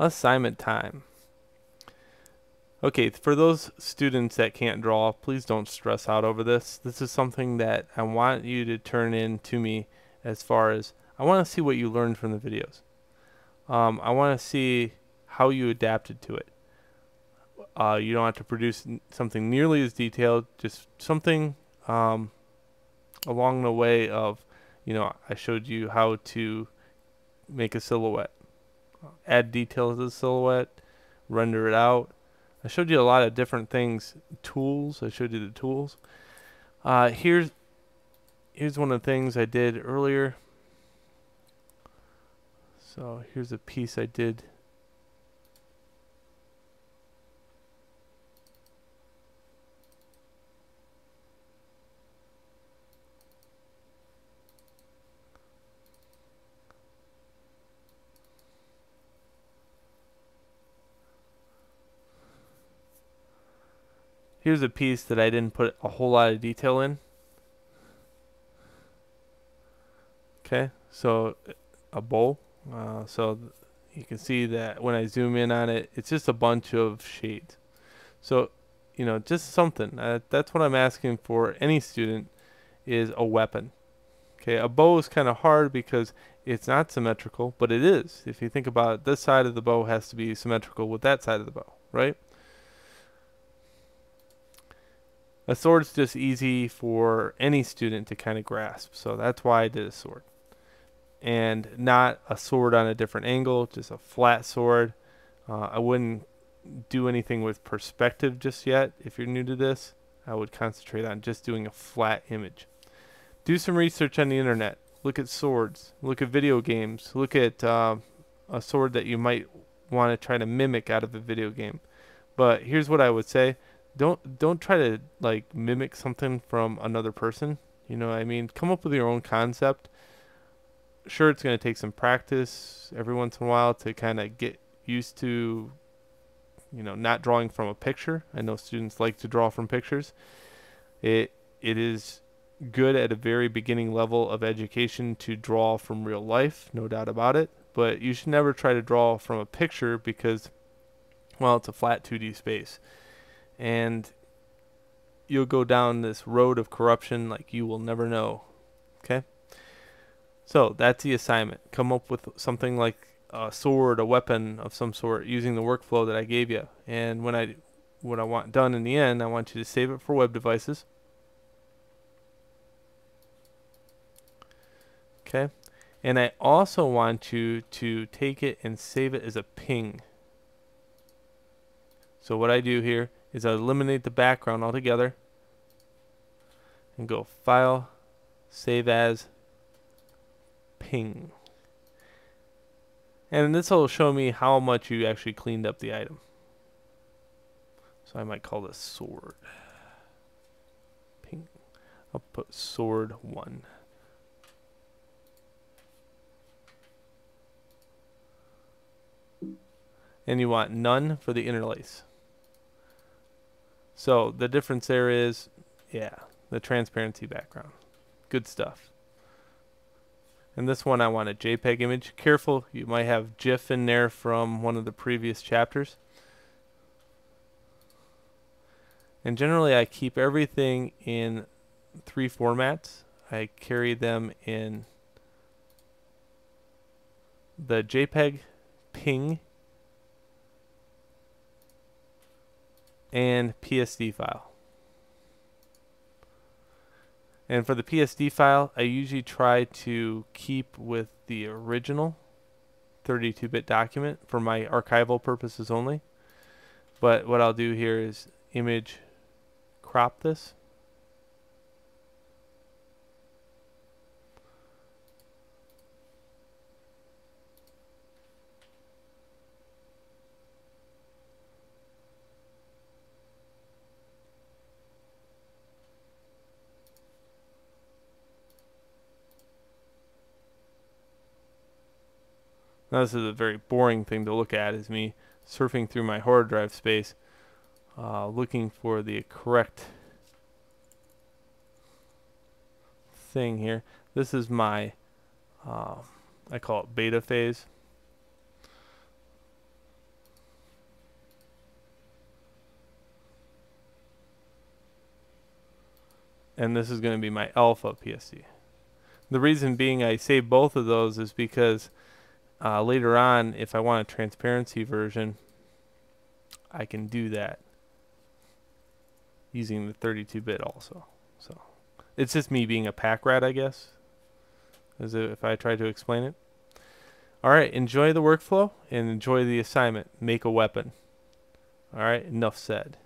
Assignment time. Okay, for those students that can't draw, please don't stress out over this. This is something that I want you to turn in to me, as far as I want to see what you learned from the videos. I want to see how you adapted to it. You don't have to produce something nearly as detailed, just something along the way of, I showed you how to make a silhouette, add detail to the silhouette, render it out. I showed you a lot of different things, tools. I showed you the tools. Here's one of the things I did earlier. So here's a piece I did. Here's a piece that I didn't put a whole lot of detail in. Okay, so a bowl. So you can see that when I zoom in on it, it's just a bunch of shades. So, just something. That's what I'm asking for any student, is a weapon. Okay, a bow is kind of hard because it's not symmetrical, but it is. If you think about it, this side of the bow has to be symmetrical with that side of the bow, right? A sword's just easy for any student to kind of grasp, so that's why I did a sword. And not a sword on a different angle, just a flat sword. I wouldn't do anything with perspective just yet. If you're new to this, I would concentrate on just doing a flat image. Do some research on the internet. Look at swords. Look at video games. Look at a sword that you might want to try to mimic out of a video game. But here's what I would say: don't try to like mimic something from another person. You know what I mean? Come up with your own concept. Sure, it's going to take some practice every once in a while to kind of get used to, not drawing from a picture. I know students like to draw from pictures. It is good at a very beginning level of education to draw from real life, no doubt about it. But you should never try to draw from a picture because, well, it's a flat 2D space. And you'll go down this road of corruption like you will never know. Okay? So that's the assignment. Come up with something like a sword, a weapon of some sort, using the workflow that I gave you. And what I want done in the end, I want you to save it for web devices. Okay? And I also want you to take it and save it as a ping. So what I do here is I eliminate the background altogether and go File, Save As, Ping. And this will show me how much you actually cleaned up the item. So I might call this sword. Ping. I'll put sword 1. And you want none for the interlace. So the difference there is, the transparency background. Good stuff. And this one I want a JPEG image. Careful, you might have GIF in there from one of the previous chapters. And generally I keep everything in 3 formats. I carry them in the JPEG, PNG, and PSD file. And for the PSD file, I usually try to keep with the original 32-bit document for my archival purposes only. But what I'll do here is image crop this. Now this is a very boring thing to look at, is me surfing through my hard drive space looking for the correct thing here. This is my I call it beta phase. and this is going to be my alpha PSD. The reason being I save both of those is because later on, if I want a transparency version, I can do that using the 32-bit also. So it's just me being a pack rat, I guess, as if I try to explain it. All right, enjoy the workflow and enjoy the assignment. Make a weapon. All right, enough said.